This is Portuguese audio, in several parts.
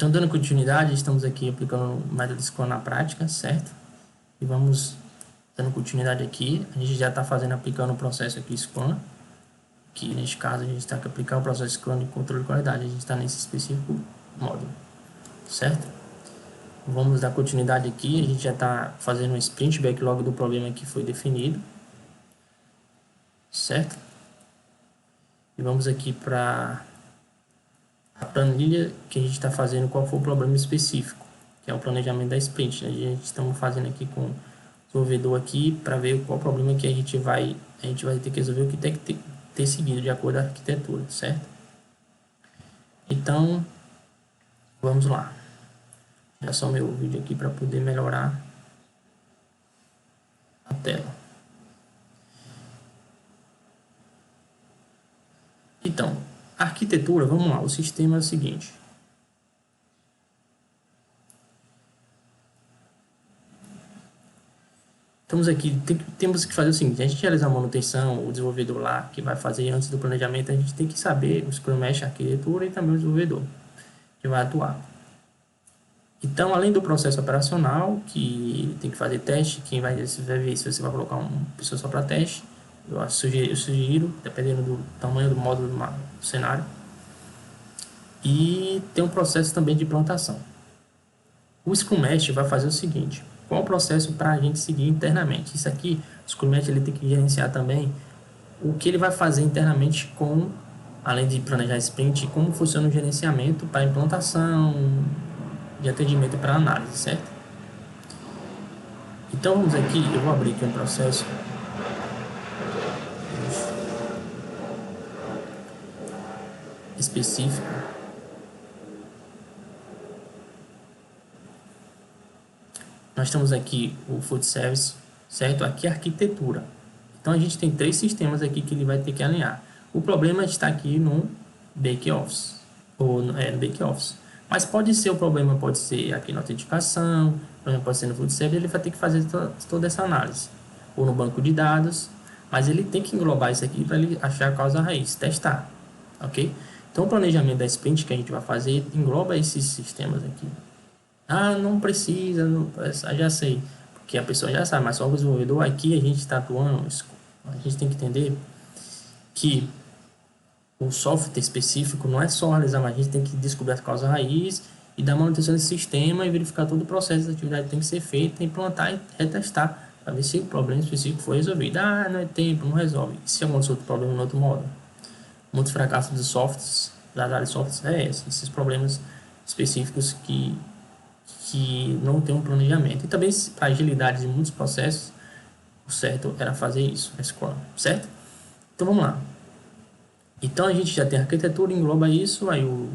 Então, dando continuidade, estamos aqui aplicando o método Scrum na prática, certo? E vamos dando continuidade aqui. A gente já está aplicando o processo aqui Scrum, que neste caso a gente está aplicar o processo Scrum de controle de qualidade. A gente está nesse específico módulo, certo? Vamos dar continuidade aqui. A gente já está fazendo um sprint backlog do problema que foi definido, certo? E vamos aqui para a planilha que a gente está fazendo, qual foi o problema específico, que é o planejamento da sprint, né? A gente estamos fazendo aqui com o desenvolvedor aqui para ver qual o problema que a gente vai ter que resolver, o que tem que ter seguido de acordo com a arquitetura, certo? Então, vamos lá. Já só meu vídeo aqui para poder melhorar a tela. Então, a arquitetura, vamos lá, o sistema é o seguinte. Estamos aqui, temos que fazer o seguinte, a gente realiza a manutenção, o desenvolvedor lá que vai fazer antes do planejamento, a gente tem que saber o Scrum Master, a arquitetura e também o desenvolvedor que vai atuar. Então, além do processo operacional, que tem que fazer teste, quem vai ver se você vai colocar uma pessoa só para teste, eu sugiro, dependendo do tamanho do módulo do cenário. E tem um processo também de implantação. O Scrum Master vai fazer o seguinte, qual o processo para a gente seguir internamente? Isso aqui, o Scrum Master ele tem que gerenciar também o que ele vai fazer internamente além de planejar sprint, como funciona o gerenciamento para implantação, de atendimento para análise, certo? Então vamos aqui, eu vou abrir aqui um processo específico. Nós temos aqui o Food Service, certo? Aqui a arquitetura. Então a gente tem 3 sistemas aqui que ele vai ter que alinhar. O problema está aqui no back-office, ou no back-office. Mas o problema pode ser aqui na autenticação, o problema pode ser no Food Service, ele vai ter que fazer toda essa análise. Ou no banco de dados, mas ele tem que englobar isso aqui para ele achar a causa raiz, testar, ok? Então o planejamento da sprint que a gente vai fazer engloba esses sistemas aqui. Ah, não precisa, já sei, porque a pessoa já sabe, mas só o desenvolvedor aqui a gente está atuando, a gente tem que entender que o software específico não é só realizar, mas a gente tem que descobrir a causa raiz e dar manutenção desse sistema e verificar todo o processo da atividade que tem que ser feito, implantar e retestar, para ver se o problema específico foi resolvido. Ah, não é tempo, não resolve. E se acontecer outro problema no outro módulo? Muitos fracassos dos softwares, das áreas de softwares, esses problemas específicos que não tem um planejamento. E também para agilidade de muitos processos, o certo era fazer isso, certo? Então vamos lá. Então a gente já tem a arquitetura, engloba isso, aí o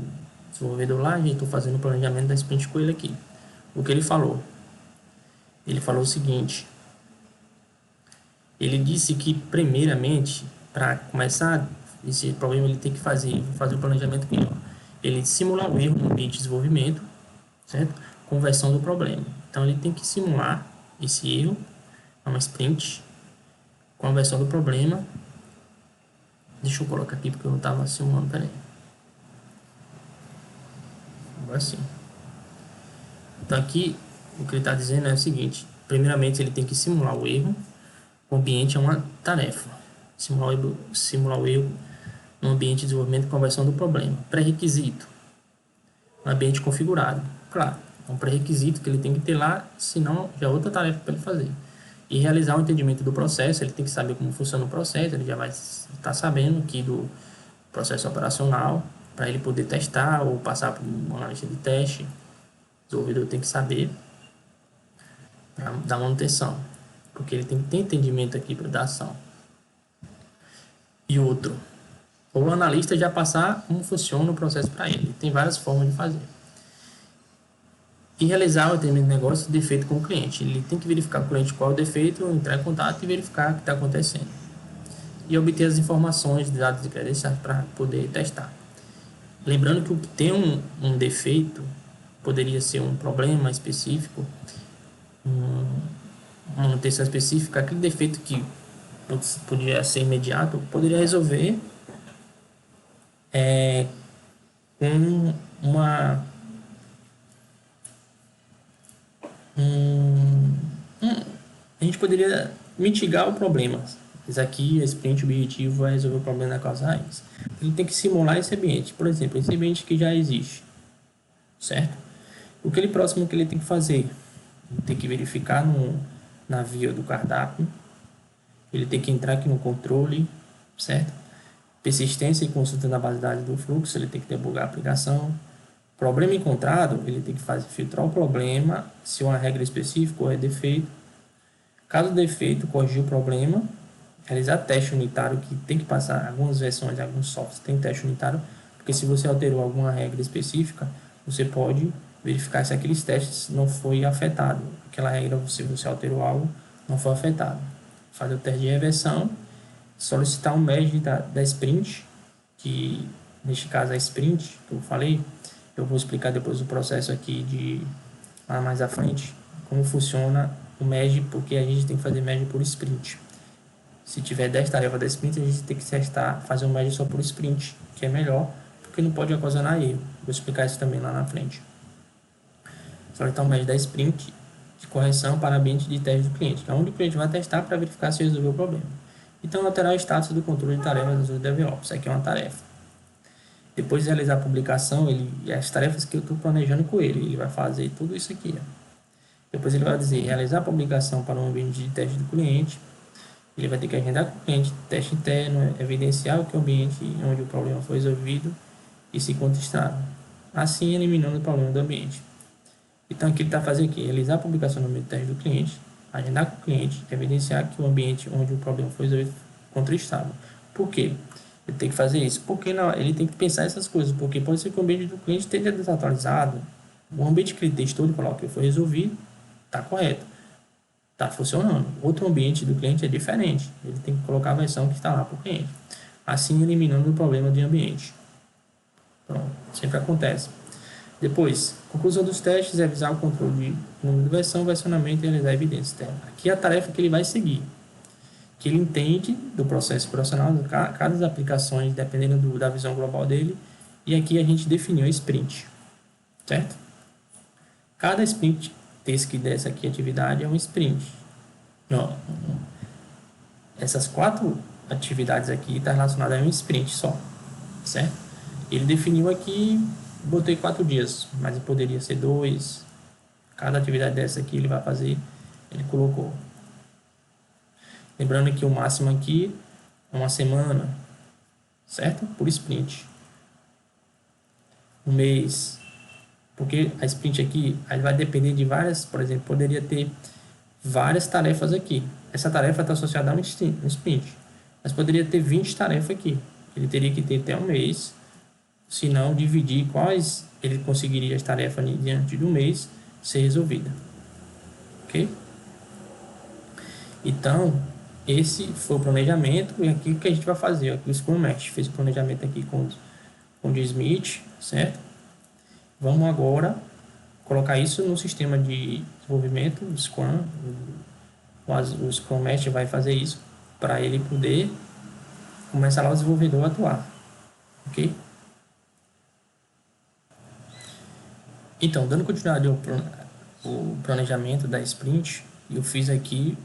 desenvolvedor lá, a gente está fazendo o planejamento da sprint com ele aqui. O que ele falou? Ele falou o seguinte, ele disse que primeiramente, para começar esse problema, ele tem que fazer o planejamento aqui, ó. Ele simular o erro no ambiente de desenvolvimento, certo? Conversão do problema. Então ele tem que simular esse erro, uma sprint, conversão do problema. Deixa eu colocar aqui porque eu não estava simulando, peraí. Agora sim. Então aqui o que ele está dizendo é o seguinte, primeiramente ele tem que simular o erro, o ambiente é uma tarefa. Simular o erro no ambiente de desenvolvimento e conversão do problema. Pré-requisito, um ambiente configurado. Claro, é um pré-requisito que ele tem que ter lá, senão já é outra tarefa para ele fazer. E realizar o entendimento do processo, ele tem que saber como funciona o processo, ele já vai estar sabendo aqui do processo operacional, para ele poder testar ou passar por uma analista de teste. O desenvolvedor tem que saber para dar manutenção, porque ele tem que ter entendimento aqui para dar ação. E outro, o analista já passar como funciona o processo para ele. Tem várias formas de fazer. E realizar o atendimento de negócio defeito com o cliente. Ele tem que verificar com o cliente qual é o defeito, entrar em contato e verificar o que está acontecendo. E obter as informações de dados e credenciais para poder testar. Lembrando que o que tem um defeito poderia ser um problema específico, uma manutenção específica, aquele defeito que poderia ser imediato, poderia resolver com hum, hum, a gente poderia mitigar o problema. Mas aqui, a sprint, o objetivo é resolver o problema da causa raiz. Ele tem que simular esse ambiente. Por exemplo, esse ambiente que já existe, certo? O que ele próximo que ele tem que fazer? Ele tem que verificar na via do cardápio. Ele tem que entrar aqui no controle, certo? Persistência e consulta na base de dados do fluxo, ele tem que debugar a aplicação. Problema encontrado, ele tem que filtrar o problema, se uma regra específica ou é defeito. Caso defeito, corrigir o problema, realizar teste unitário, que tem que passar algumas versões, alguns softwares tem teste unitário, porque se você alterou alguma regra específica, você pode verificar se aqueles testes não foi afetado. Aquela regra, se você alterou algo, não foi afetado. Fazer o teste de reversão, solicitar um merge da sprint, que neste caso a sprint, que eu falei, eu vou explicar depois o processo aqui de lá mais à frente, como funciona o merge, porque a gente tem que fazer merge por sprint. Se tiver 10 tarefas da sprint, a gente tem que fazer um merge só por sprint, que é melhor, porque não pode ocasionar erro. Vou explicar isso também lá na frente. Solicitar um merge da sprint de correção para ambiente de teste do cliente, que é onde o cliente vai testar para verificar se resolveu o problema. Então, alterar o status do controle de tarefas do DevOps. Isso aqui é uma tarefa. Depois de realizar a publicação, as tarefas que eu estou planejando com ele vai fazer tudo isso aqui. Ó. Depois ele vai dizer, realizar a publicação para um ambiente de teste do cliente. Ele vai ter que agendar com o cliente teste interno, evidenciar o que é o ambiente onde o problema foi resolvido e se contestar. Assim, eliminando o problema do ambiente. Então, aqui ele está fazendo aqui, realizar a publicação no ambiente de teste do cliente, agendar com o cliente, evidenciar que o ambiente onde o problema foi resolvido contestável. Por quê? Ele tem que fazer isso. Porque não, ele tem que pensar essas coisas. Porque pode ser que o ambiente do cliente esteja desatualizado. O ambiente que ele testou, ele falou que foi resolvido, está correto. Está funcionando. Outro ambiente do cliente é diferente. Ele tem que colocar a versão que está lá para o cliente. Assim, eliminando o problema de ambiente. Pronto. Sempre acontece. Depois, conclusão dos testes, revisar o controle de número de versão, versionamento e realizar a evidência externa. Aqui é a tarefa que ele vai seguir. Que ele entende do processo operacional, de cada aplicações, dependendo da visão global dele. E aqui a gente definiu a sprint, certo? Cada sprint task dessa aqui atividade é um sprint. Ó, essas 4 atividades aqui estão relacionadas a um sprint só, certo? Ele definiu aqui, botei 4 dias, mas poderia ser 2. Cada atividade dessa aqui ele vai fazer, ele colocou. Lembrando que o máximo aqui é uma semana, certo? Por sprint. Um mês. Porque a sprint aqui vai depender de várias, por exemplo, poderia ter várias tarefas aqui. Essa tarefa está associada a um sprint. Mas poderia ter 20 tarefas aqui. Ele teria que ter até um mês. Se não, dividir quais ele conseguiria as tarefas diante do mês ser resolvida. Ok? Então, esse foi o planejamento e aqui o que a gente vai fazer. Aqui o Scrum Master fez o planejamento aqui com o Smith, certo? Vamos agora colocar isso no sistema de desenvolvimento, o Scrum. O Scrum Master vai fazer isso para ele poder começar lá o desenvolvedor a atuar. Ok? Então, dando continuidade ao planejamento da sprint, eu fiz aqui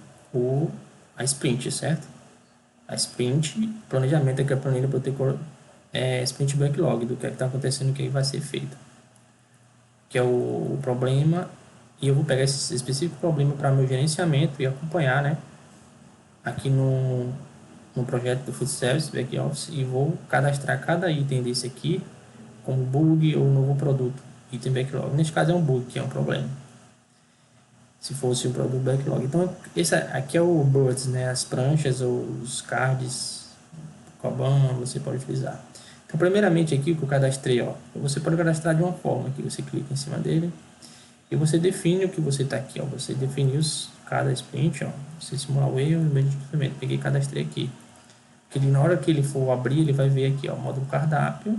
a sprint, certo? A sprint, planejamento aqui é a planilha para eu ter sprint backlog, do que está acontecendo, o que vai ser feito. Que é o problema, e eu vou pegar esse específico problema para meu gerenciamento e acompanhar, né? Aqui no projeto do Food Service Back Office, e vou cadastrar cada item desse aqui como bug ou novo produto, item backlog. Neste caso é um bug, que é um problema. Se fosse um produto backlog. Então, esse aqui é o Birds, né? As pranchas ou os cards, Kanban, você pode utilizar. Então, primeiramente aqui que eu cadastrei, ó, você pode cadastrar de uma forma, que você clica em cima dele e você define o que você está aqui, ó, você definiu cada sprint, ó, você simular o erro no meio de desenvolvimento. Peguei e cadastrei aqui. Que na hora que ele for abrir, ele vai ver aqui, ó, módulo cardápio,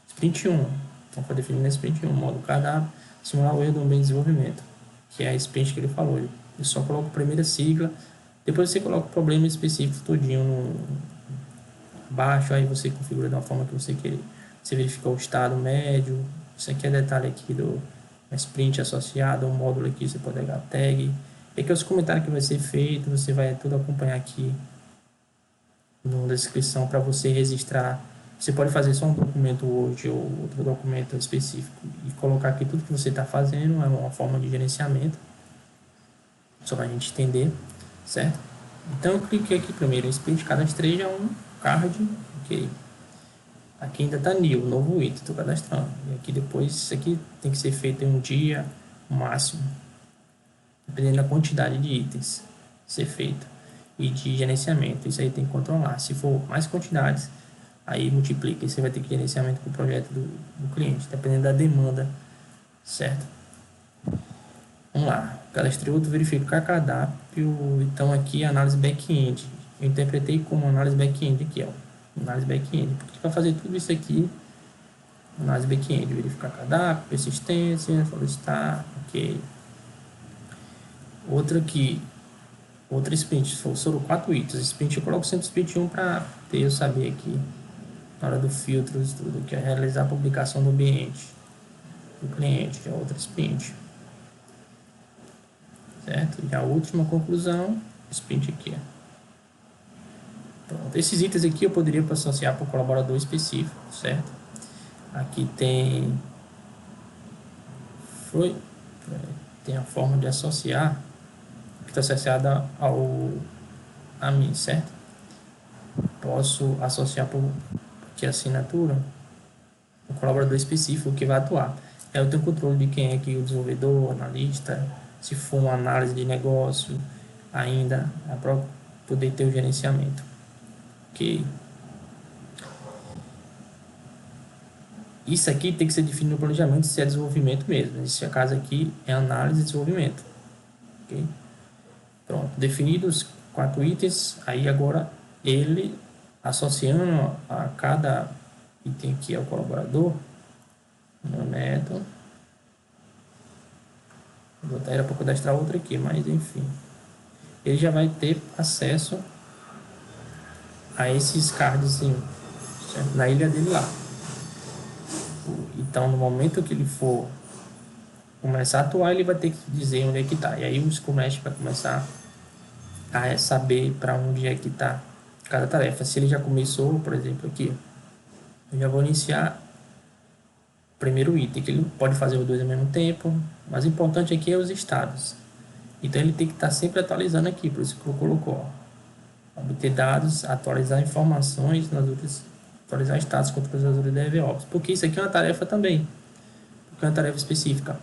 sprint 1. Então, foi definido na sprint 1, módulo cardápio, simular o erro do ambiente de desenvolvimento, que é a sprint que ele falou. Ele só coloca a primeira sigla, depois você coloca o problema específico todinho baixo, aí você configura da forma que você quer. Você verifica o estado médio. Isso aqui é detalhe aqui uma sprint associada, um módulo aqui, você pode pegar a tag. E aqui os comentários que vai ser feito, você vai tudo acompanhar aqui na descrição para você registrar. Você pode fazer só um documento Word ou outro documento específico e colocar aqui tudo que você está fazendo, é uma forma de gerenciamento, só para a gente entender, certo? Então eu cliquei aqui primeiro em sprint, cadastrei já um card, ok. Aqui ainda está new, novo item, estou cadastrando. E aqui depois, isso aqui tem que ser feito em um dia máximo, dependendo da quantidade de itens ser feito e de gerenciamento. Isso aí tem que controlar. Se for mais quantidades, aí multiplica. E você vai ter que gerenciamento com o projeto do cliente, dependendo da demanda, certo? Vamos lá. Cadastrei outro, verificar cardápio. Então aqui análise back-end. Eu interpretei como análise back-end aqui, ó. Análise back-end. Porque para fazer tudo isso aqui, análise back-end, verificar cardápio, persistência, solicitar, ok. Outra aqui, outra sprint, foram 4 itens. Sprint, eu coloco sempre sprint 1 para eu saber aqui, na hora do filtro, tudo, que é realizar a publicação do ambiente do cliente, que é outra sprint. Certo? E a última conclusão, sprint aqui, ó. Pronto. Esses itens aqui eu poderia associar para o colaborador específico, certo? Aqui tem a forma de associar, que está associada a mim, certo? Posso associar por que assinatura o colaborador específico que vai atuar. Eu tenho controle de quem é aqui o desenvolvedor, analista, se for uma análise de negócio, ainda para poder ter o gerenciamento. Ok. Isso aqui tem que ser definido no planejamento se é desenvolvimento mesmo. Nesse caso aqui é análise e desenvolvimento. Ok? Pronto. Definidos 4 itens, aí agora ele associando a cada item aqui ao colaborador, no método. Vou botar era para cadastrar outra aqui, mas enfim. Ele já vai ter acesso a esses cards, certo? Na ilha dele lá. Então, no momento que ele for começar a atuar, ele vai ter que dizer onde é que está. E aí o Scrum Master vai começar a saber para onde é que está cada tarefa. Se ele já começou, por exemplo, aqui, eu já vou iniciar o primeiro item, que ele pode fazer os dois ao mesmo tempo, mas o importante aqui é os estados. Então, ele tem que estar sempre atualizando aqui, por isso que eu colocou, obter dados, atualizar informações nas outras, atualizar status contra as outras DevOps, porque isso aqui é uma tarefa também, porque é uma tarefa específica,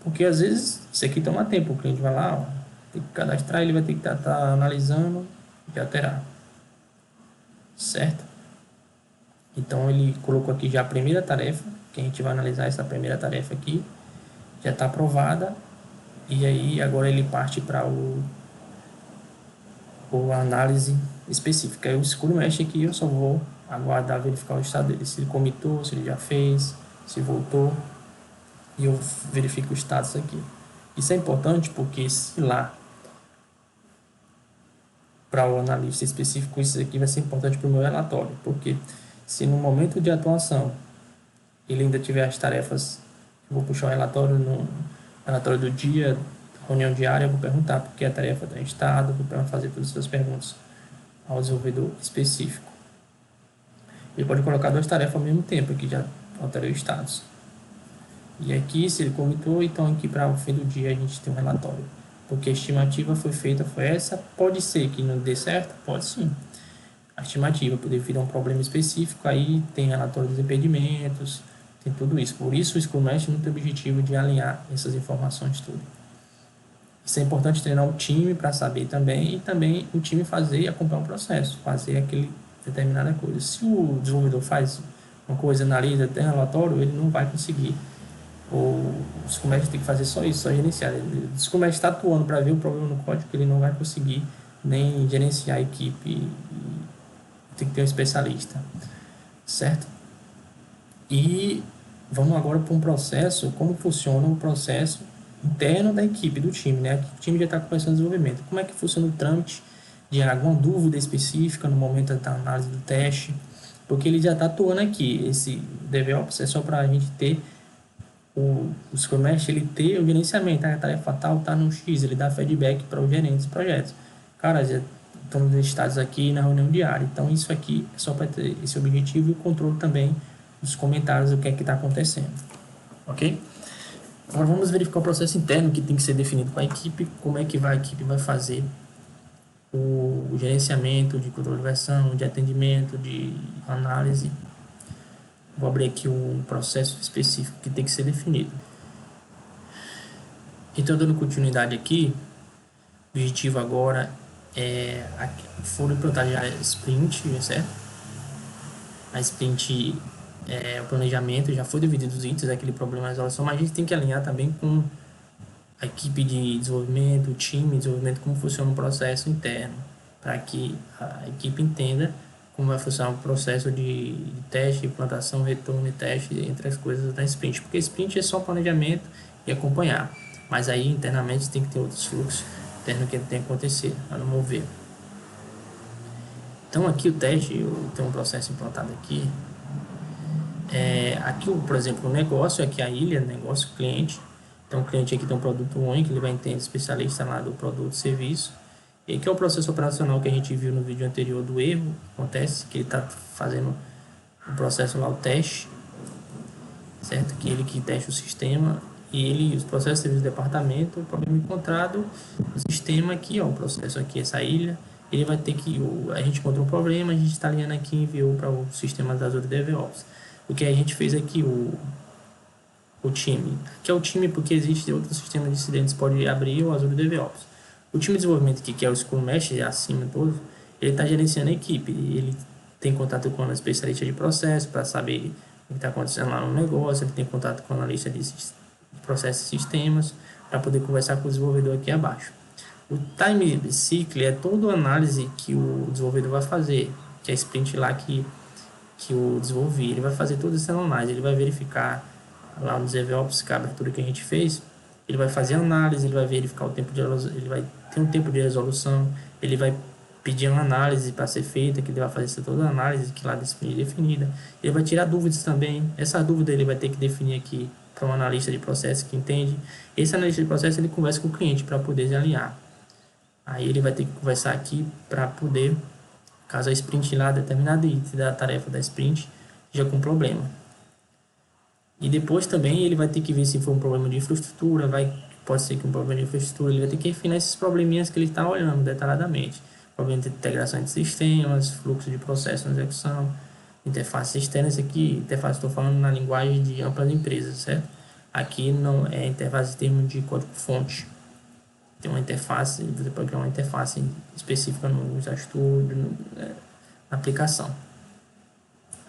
porque às vezes isso aqui toma tempo, o cliente vai lá, ó, tem que cadastrar, ele vai ter que estar analisando e alterar, certo? Então ele colocou aqui já a primeira tarefa, que a gente vai analisar essa primeira tarefa aqui, já está aprovada, e aí agora ele parte para a análise específica. Aí o Scrum Master aqui eu só vou aguardar verificar o estado dele, se ele comitou, se ele já fez, se voltou, e eu verifico o status aqui. Isso é importante porque se lá para o analista específico, isso aqui vai ser importante para o meu relatório, porque se no momento de atuação ele ainda tiver as tarefas, eu vou puxar o relatório no relatório do dia, reunião diária, eu vou perguntar porque a tarefa está em estado, vou fazer todas essas perguntas ao desenvolvedor específico. Ele pode colocar 2 tarefas ao mesmo tempo, aqui já alterei o status. E aqui, se ele comitou, então aqui para o fim do dia a gente tem um relatório. Porque a estimativa foi feita, foi essa. Pode ser que não dê certo? Pode sim. A estimativa poder virar um problema específico, aí tem relatório dos impedimentos, tem tudo isso. Por isso o Scrum Master não tem o objetivo de alinhar essas informações tudo. Isso é importante treinar o time para saber também, e também o time fazer e acompanhar o processo, fazer aquele determinada coisa. Se o desenvolvedor faz uma coisa, analisa, tem relatório, ele não vai conseguir. O Scrum Master tem que fazer só isso, só gerenciar. O Scrum Master está atuando para ver o problema no código, que ele não vai conseguir nem gerenciar a equipe, tem que ter um especialista, certo? E vamos agora para um processo, como funciona o processo interno da equipe, do time, né? Aqui o time já está começando o desenvolvimento. Como é que funciona o trâmite de alguma dúvida específica no momento da análise do teste? Porque ele já está atuando aqui. Esse DevOps é só para a gente ter o Scrum Master, ele ter o gerenciamento, a tarefa tal tá no X, ele dá feedback para os gerentes de projetos. Cara, já estamos listados aqui na reunião diária, então isso aqui é só para ter esse objetivo e o controle também dos comentários do que é que está acontecendo, ok? Agora vamos verificar o processo interno que tem que ser definido com a equipe, como é que a equipe vai fazer o gerenciamento de controle de versão, de atendimento, de análise. Vou abrir aqui um processo específico que tem que ser definido. Então, dando continuidade aqui, o objetivo agora é foram implantar já a sprint, certo? A sprint, o planejamento já foi dividido os itens, aquele problema de resolução, mas a gente tem que alinhar também com a equipe de desenvolvimento, o time de desenvolvimento, como funciona o processo interno, para que a equipe entenda como vai funcionar o processo de teste, implantação, retorno e teste, entre as coisas da sprint. Porque sprint é só planejamento e acompanhar, mas aí internamente tem que ter outros fluxos internos que tem que acontecer, para não mover. Então aqui o teste, eu tenho um processo implantado aqui. Aqui, por exemplo, o negócio, aqui a ilha, negócio, cliente. Então o cliente aqui tem um produto único, ele vai entender especialista lá do produto, serviço. E aqui é o processo operacional que a gente viu no vídeo anterior do erro. Acontece que ele está fazendo o processo lá, o teste, certo? Que ele que testa o sistema e os processos de serviço do departamento, o problema encontrado, o sistema aqui, ó, o processo aqui, essa ilha, ele vai ter que, a gente encontrou um problema, a gente está alinhando aqui e enviou para o sistema da Azure DevOps. O que a gente fez aqui, o time, que é o time porque existe outro sistema de incidentes, pode abrir o Azure DevOps. O time de desenvolvimento aqui, que é o Scrum Master, acima de todos, ele está gerenciando a equipe, ele tem contato com a especialista de processo para saber o que está acontecendo lá no negócio, ele tem contato com a analista de processos e sistemas para poder conversar com o desenvolvedor aqui abaixo. O time cycle é toda a análise que o desenvolvedor vai fazer, que é a sprint lá que o desenvolvi, ele vai fazer toda essa análise, ele vai verificar lá no DevOps, que é a abertura que a gente fez, ele vai fazer análise, ele vai verificar o tempo de resolução, ele vai ter um tempo de resolução, ele vai pedir uma análise para ser feita, que ele vai fazer toda a análise que lá definida, ele vai tirar dúvidas também, essa dúvida ele vai ter que definir aqui para um analista de processo que entende, esse analista de processo ele conversa com o cliente para poder se alinhar, aí ele vai ter que conversar aqui para poder, caso a sprint lá determinada item da tarefa da sprint já com problema. E depois também ele vai ter que ver se for um problema de infraestrutura, pode ser que um problema de infraestrutura, ele vai ter que refinar esses probleminhas que ele está olhando detalhadamente. Problema de integração de sistemas, fluxo de processo na execução, interface externa, isso aqui, interface estou falando na linguagem de amplas empresas, certo? Aqui não é interface em termos de código-fonte. Tem uma interface, você pode criar uma interface específica no Visual Studio, na aplicação.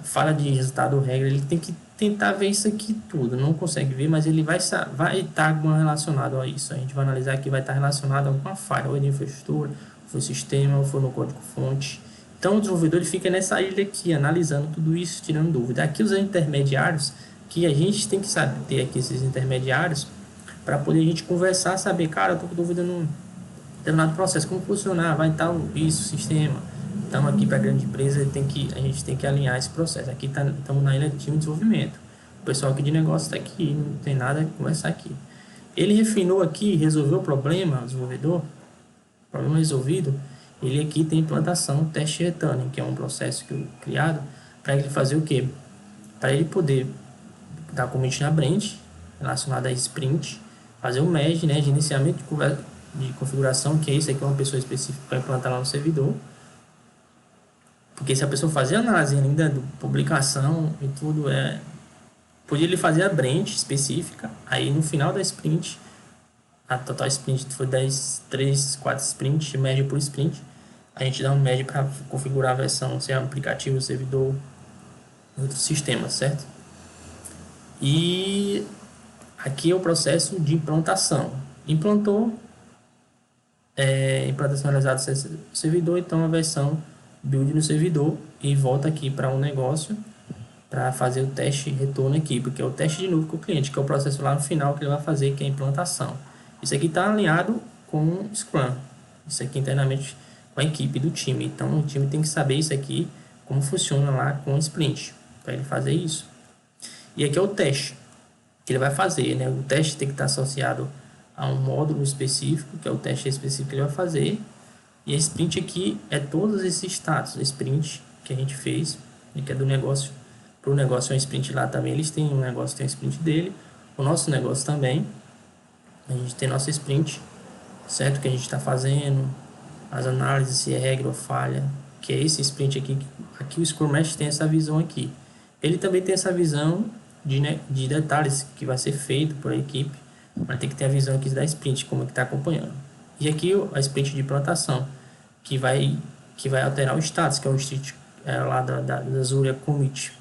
Fala de resultado regra, ele tem que tentar ver isso aqui tudo, não consegue ver, mas ele vai estar relacionado a isso. A gente vai analisar que vai estar relacionado a alguma falha, ou de infraestrutura, ou foi sistema, ou foi no código-fonte. Então o desenvolvedor ele fica nessa ilha aqui, analisando tudo isso, tirando dúvida. Aqui os intermediários, que a gente tem que saber ter aqui esses intermediários, para poder a gente conversar, saber, cara, eu tô com dúvida no determinado processo, como funcionar, vai estar isso, sistema. Então, aqui para a grande empresa, a gente tem que alinhar esse processo. Aqui estamos na ilha de time de desenvolvimento. O pessoal aqui de negócio está aqui, não tem nada a conversar aqui. Ele refinou aqui, resolveu o problema, o desenvolvedor, problema resolvido, ele aqui tem implantação, teste returning, que é um processo criado para ele fazer o quê? Para ele poder dar commit na branch, relacionado a sprint, fazer o merge, né, de iniciamento de configuração, que é isso aqui, é uma pessoa específica para implantar lá no servidor. Porque se a pessoa fazer análise ainda de publicação e tudo, podia ele fazer a branch específica, aí no final da sprint, a total sprint foi 3, 4 sprints, média por sprint, a gente dá um médio para configurar a versão, se é um aplicativo, servidor, outros sistemas, certo? E aqui é o processo de implantação. Implantou, implantação realizada no servidor, então a versão build no servidor e volta aqui para um negócio para fazer o teste retorno aqui, porque é o teste de novo com o cliente, que é o processo lá no final que ele vai fazer, que é a implantação. Isso aqui está alinhado com o Scrum, isso aqui internamente com a equipe do time, então o time tem que saber isso aqui, como funciona lá com o sprint, para ele fazer isso. E aqui é o teste. que ele vai fazer, né? O teste tem que estar associado a um módulo específico, que é o teste específico que ele vai fazer. E a sprint aqui é todos esses status. A sprint que a gente fez, que é do negócio, para o negócio é um sprint lá também, eles têm um negócio, tem um sprint dele. O nosso negócio também, a gente tem nossa sprint, certo? Que a gente está fazendo, as análises, se é regra ou falha, que é esse sprint aqui. Aqui o Scrum Master tem essa visão aqui. Ele também tem essa visão de detalhes que vai ser feito por a equipe, mas tem que ter a visão aqui da sprint, como é que está acompanhando. E aqui a sprint de implantação, que vai alterar o status, que é o sprint lá da Zuria Commit,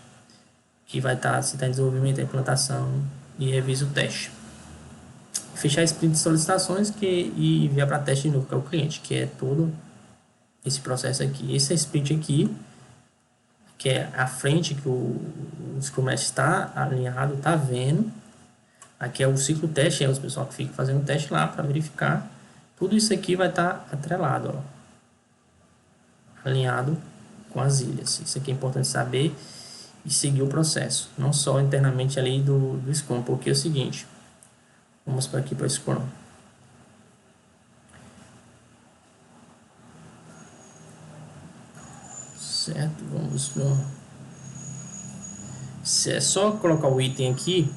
que vai estar se está em desenvolvimento, a implantação e revisa o teste. Fechar a sprint de solicitações e enviar para teste de novo, que é o cliente, que é todo esse processo aqui. Esse é sprint aqui, que é a frente que o Scrum Master está alinhado, está vendo. Aqui é o ciclo teste, é o pessoal que fica fazendo teste lá para verificar. Tudo isso aqui vai estar atrelado, ó, alinhado com as ilhas. Isso aqui é importante saber e seguir o processo, não só internamente ali do Scrum, porque é o seguinte, vamos para aqui para o Scrum. Certo, vamos no... Se é só colocar o item aqui,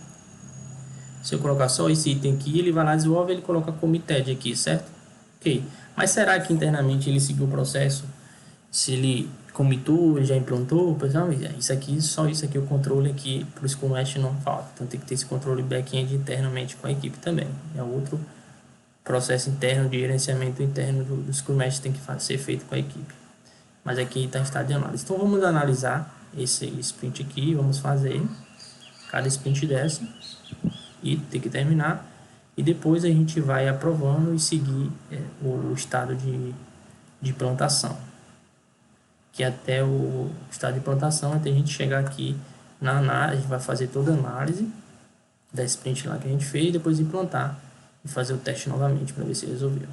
se eu colocar só esse item aqui, ele vai lá, desenvolve, ele coloca committed aqui, certo? Ok, mas será que internamente ele seguiu o processo? Se ele commitou, já implantou, pessoal, isso aqui, só isso aqui, o controle aqui para o Scrum Master não falta. Então tem que ter esse controle back-end internamente com a equipe também. É outro processo interno de gerenciamento interno do Scrum Master tem que ser feito com a equipe. Mas aqui está em estado de análise. Então vamos analisar esse sprint aqui, vamos fazer cada sprint dessa e tem que terminar. E depois a gente vai aprovando e seguir o estado de implantação. Que até o estado de implantação, até a gente chegar aqui na análise, a gente vai fazer toda a análise da sprint lá que a gente fez, depois implantar e fazer o teste novamente para ver se resolveu.